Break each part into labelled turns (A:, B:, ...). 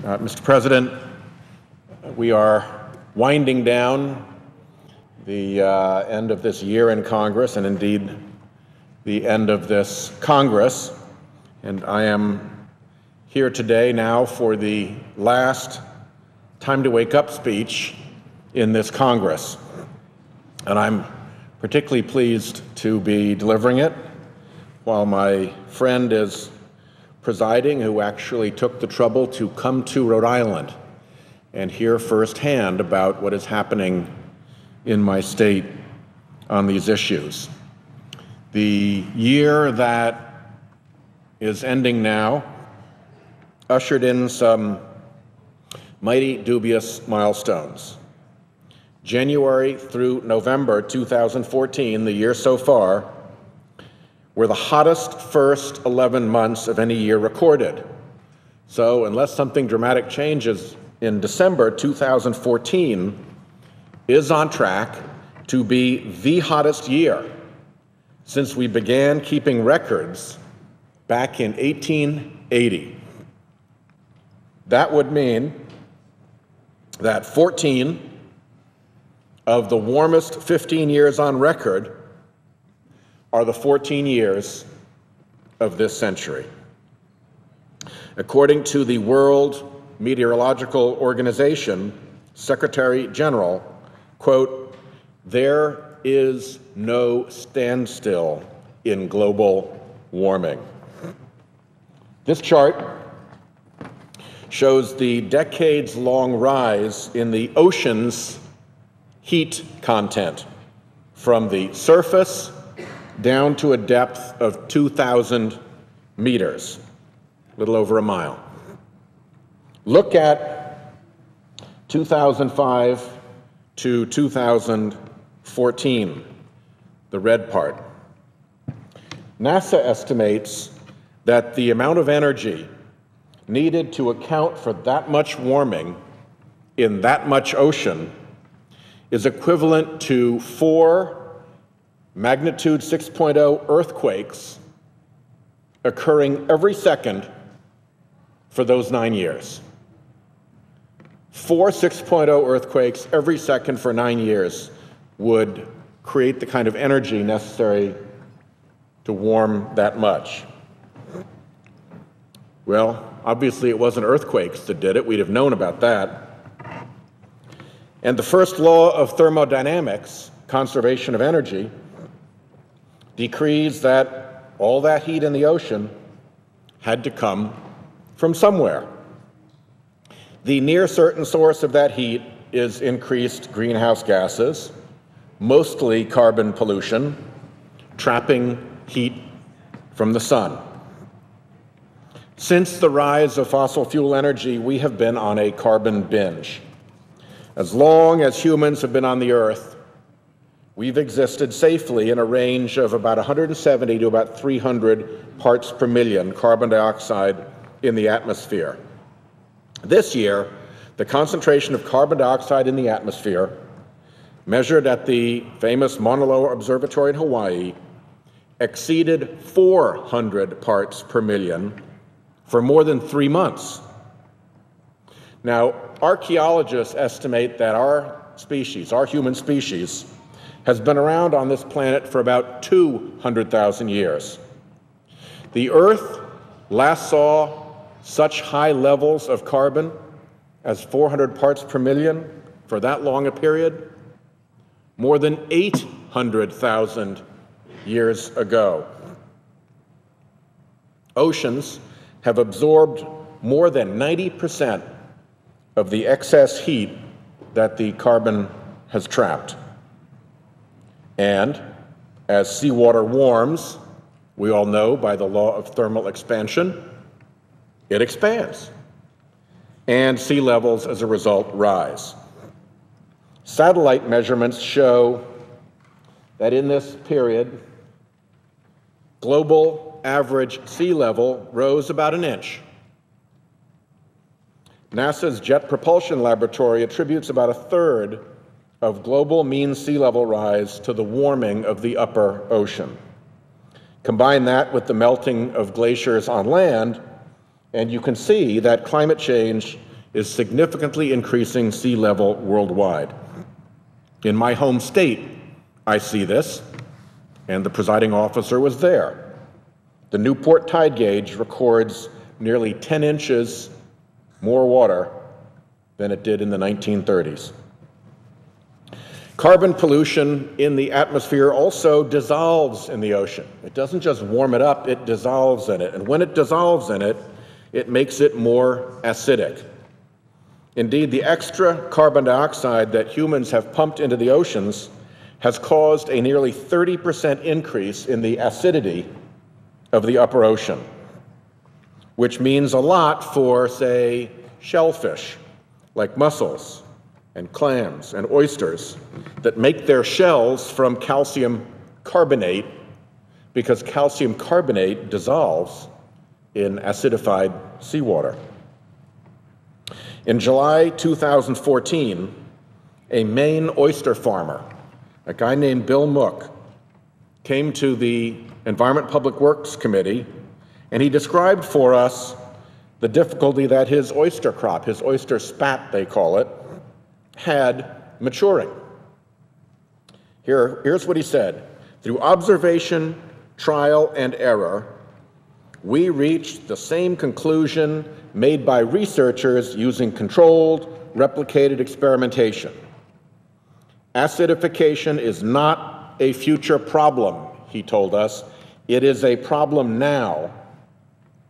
A: Mr. President, we are winding down the end of this year in Congress, and indeed the end of this Congress. And I am here today now for the last time to wake up speech in this Congress. And I'm particularly pleased to be delivering it while my friend is presiding, who actually took the trouble to come to Rhode Island and hear firsthand about what is happening in my state on these issues. The year that is ending now ushered in some mighty dubious milestones. January through November 2014, the year so far, were the hottest first 11 months of any year recorded. So unless something dramatic changes in December, 2014 is on track to be the hottest year since we began keeping records back in 1880. That would mean that 14 of the warmest 15 years on record are the 14 years of this century. According to the World Meteorological Organization Secretary General, quote, "There is no standstill in global warming." This chart shows the decades-long rise in the ocean's heat content from the surface down to a depth of 2,000 meters, a little over a mile. Look at 2005 to 2014, the red part. NASA estimates that the amount of energy needed to account for that much warming in that much ocean is equivalent to 4 magnitude 6.0 earthquakes occurring every second for those 9 years. 4 6.0 earthquakes every second for 9 years would create the kind of energy necessary to warm that much. Well, obviously it wasn't earthquakes that did it. We'd have known about that. And the first law of thermodynamics, conservation of energy, decrees that all that heat in the ocean had to come from somewhere. The near certain source of that heat is increased greenhouse gases, mostly carbon pollution, trapping heat from the sun. Since the rise of fossil fuel energy, we have been on a carbon binge. As long as humans have been on the Earth, we've existed safely in a range of about 170 to about 300 parts per million carbon dioxide in the atmosphere. This year, the concentration of carbon dioxide in the atmosphere, measured at the famous Mauna Loa Observatory in Hawaii, exceeded 400 parts per million for more than 3 months. Now, archaeologists estimate that our species, our human species, has been around on this planet for about 200,000 years. The Earth last saw such high levels of carbon as 400 parts per million for that long a period more than 800,000 years ago. Oceans have absorbed more than 90% of the excess heat that the carbon has trapped. And as seawater warms, we all know by the law of thermal expansion, it expands. And sea levels, as a result, rise. Satellite measurements show that in this period, global average sea level rose about an inch. NASA's Jet Propulsion Laboratory attributes about a third of global mean sea level rise to the warming of the upper ocean. Combine that with the melting of glaciers on land, and you can see that climate change is significantly increasing sea level worldwide. In my home state, I see this, and the presiding officer was there. The Newport tide gauge records nearly 10 inches more water than it did in the 1930s. Carbon pollution in the atmosphere also dissolves in the ocean. It doesn't just warm it up, it dissolves in it. And when it dissolves in it, it makes it more acidic. Indeed, the extra carbon dioxide that humans have pumped into the oceans has caused a nearly 30% increase in the acidity of the upper ocean, which means a lot for, say, shellfish, like mussels and clams and oysters, that make their shells from calcium carbonate because calcium carbonate dissolves in acidified seawater. In July 2014, a Maine oyster farmer, a guy named Bill Mook, came to the Environment Public Works Committee, and he described for us the difficulty that his oyster crop, his oyster spat they call it, had maturing. Here's what he said. Through observation, trial, and error, we reached the same conclusion made by researchers using controlled, replicated experimentation. Acidification is not a future problem, he told us. It is a problem now,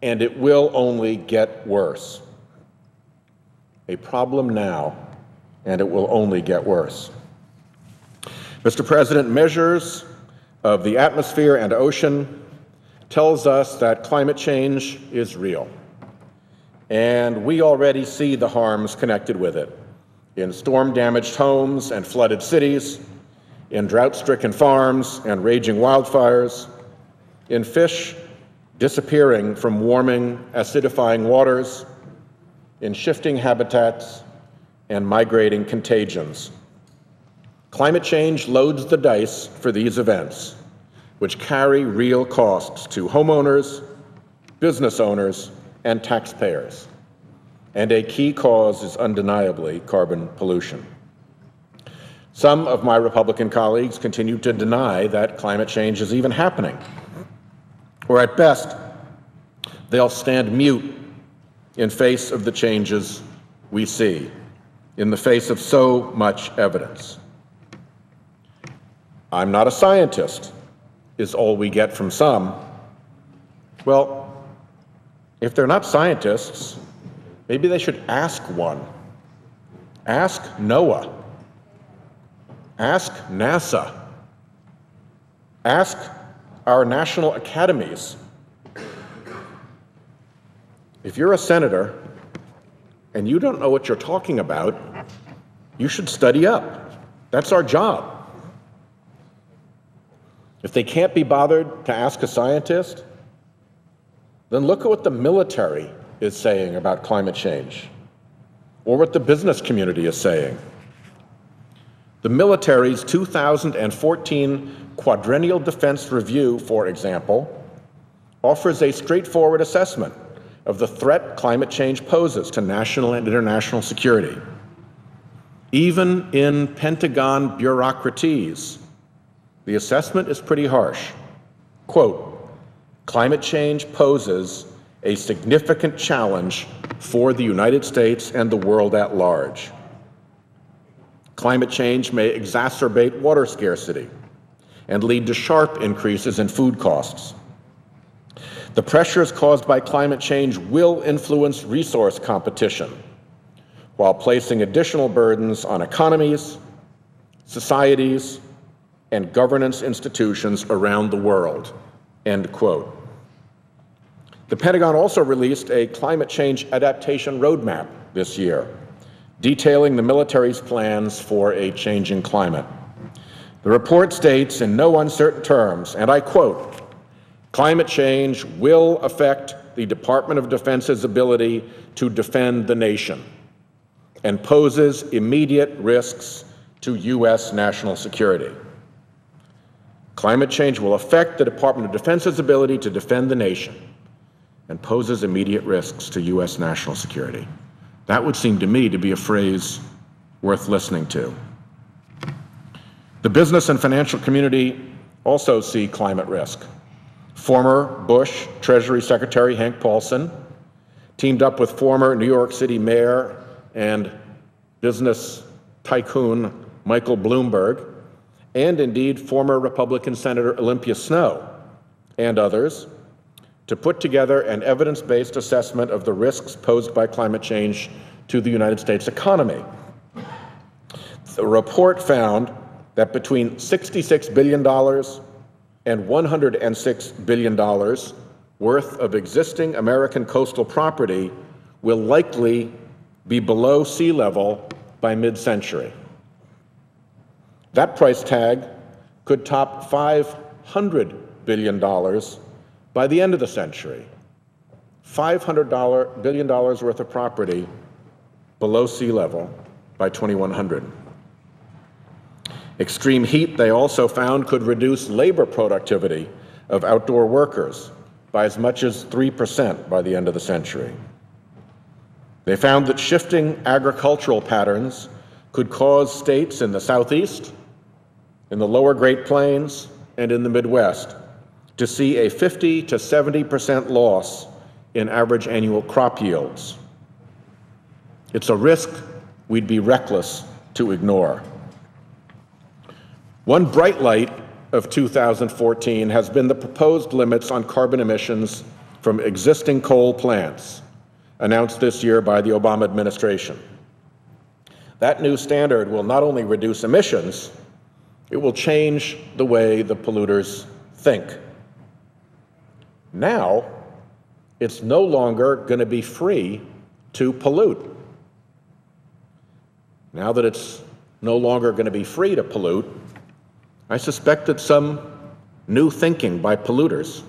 A: and it will only get worse. A problem now, and it will only get worse. Mr. President, measures of the atmosphere and ocean tells us that climate change is real. And we already see the harms connected with it in storm-damaged homes and flooded cities, in drought-stricken farms and raging wildfires, in fish disappearing from warming, acidifying waters, in shifting habitats and migrating contagions. Climate change loads the dice for these events, which carry real costs to homeowners, business owners, and taxpayers. And a key cause is undeniably carbon pollution. Some of my Republican colleagues continue to deny that climate change is even happening. Or at best, they'll stand mute in face of the changes we see, in the face of so much evidence. I'm not a scientist, is all we get from some. Well, if they're not scientists, maybe they should ask one. Ask NOAA. Ask NASA. Ask our national academies. If you're a senator and you don't know what you're talking about, you should study up. That's our job. If they can't be bothered to ask a scientist, then look at what the military is saying about climate change, or what the business community is saying. The military's 2014 Quadrennial Defense Review, for example, offers a straightforward assessment of the threat climate change poses to national and international security. Even in Pentagon bureaucraties, the assessment is pretty harsh. Quote, climate change poses a significant challenge for the United States and the world at large. Climate change may exacerbate water scarcity and lead to sharp increases in food costs. The pressures caused by climate change will influence resource competition while placing additional burdens on economies, societies, and governance institutions around the world, end quote. The Pentagon also released a climate change adaptation roadmap this year, detailing the military's plans for a changing climate. The report states in no uncertain terms, and I quote, climate change will affect the Department of Defense's ability to defend the nation and poses immediate risks to U.S. national security. Climate change will affect the Department of Defense's ability to defend the nation and poses immediate risks to U.S. national security. That would seem to me to be a phrase worth listening to. The business and financial community also see climate risk. Former Bush Treasury Secretary Hank Paulson teamed up with former New York City Mayor and business tycoon Michael Bloomberg, and indeed former Republican Senator Olympia Snowe and others, to put together an evidence-based assessment of the risks posed by climate change to the United States economy. The report found that between $66 billion and $106 billion worth of existing American coastal property will likely be below sea level by mid-century. That price tag could top $500 billion by the end of the century. $500 billion worth of property below sea level by 2100. Extreme heat, they also found, could reduce labor productivity of outdoor workers by as much as 3% by the end of the century. They found that shifting agricultural patterns could cause states in the Southeast, in the lower Great Plains, and in the Midwest to see a 50 to 70% loss in average annual crop yields. It's a risk we'd be reckless to ignore. One bright light of 2014 has been the proposed limits on carbon emissions from existing coal plants, announced this year by the Obama administration. That new standard will not only reduce emissions, it will change the way the polluters think. Now, it's no longer going to be free to pollute. Now that it's no longer going to be free to pollute, I suspect that some new thinking by polluters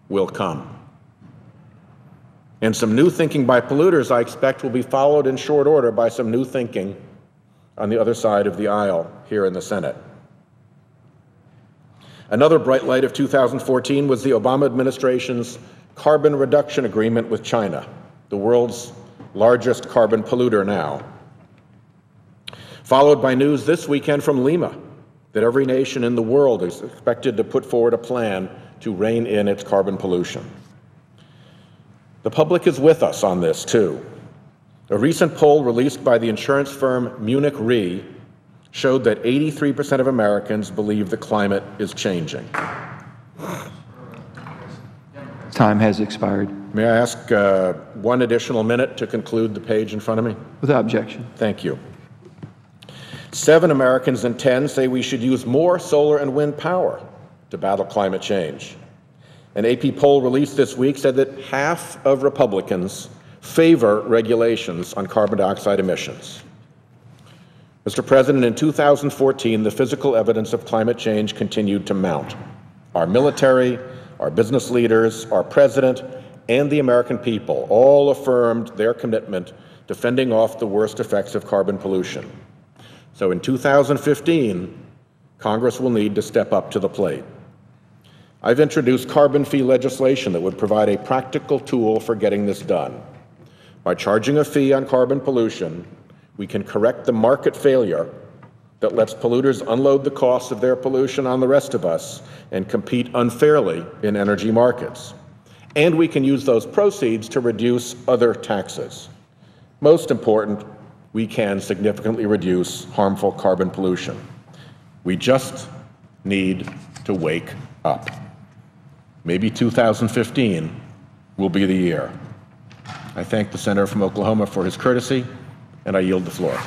A: will come. And some new thinking by polluters, I expect, will be followed in short order by some new thinking on the other side of the aisle here in the Senate. Another bright light of 2014 was the Obama administration's carbon reduction agreement with China, the world's largest carbon polluter now. Followed by news this weekend from Lima that every nation in the world is expected to put forward a plan to rein in its carbon pollution. The public is with us on this, too. A recent poll released by the insurance firm Munich Re showed that 83% of Americans believe the climate is changing.
B: Time has expired.
A: May I ask one additional minute to conclude the page in front of me?
B: Without objection.
A: Thank you. 7 Americans in 10 say we should use more solar and wind power to battle climate change. An AP poll released this week said that half of Republicans favor regulations on carbon dioxide emissions. Mr. President, in 2014, the physical evidence of climate change continued to mount. Our military, our business leaders, our president, and the American people all affirmed their commitment to fending off the worst effects of carbon pollution. So in 2015, Congress will need to step up to the plate. I've introduced carbon fee legislation that would provide a practical tool for getting this done. By charging a fee on carbon pollution, we can correct the market failure that lets polluters unload the costs of their pollution on the rest of us and compete unfairly in energy markets. And we can use those proceeds to reduce other taxes. Most important, we can significantly reduce harmful carbon pollution. We just need to wake up. Maybe 2015 will be the year. I thank the senator from Oklahoma for his courtesy, and I yield the floor.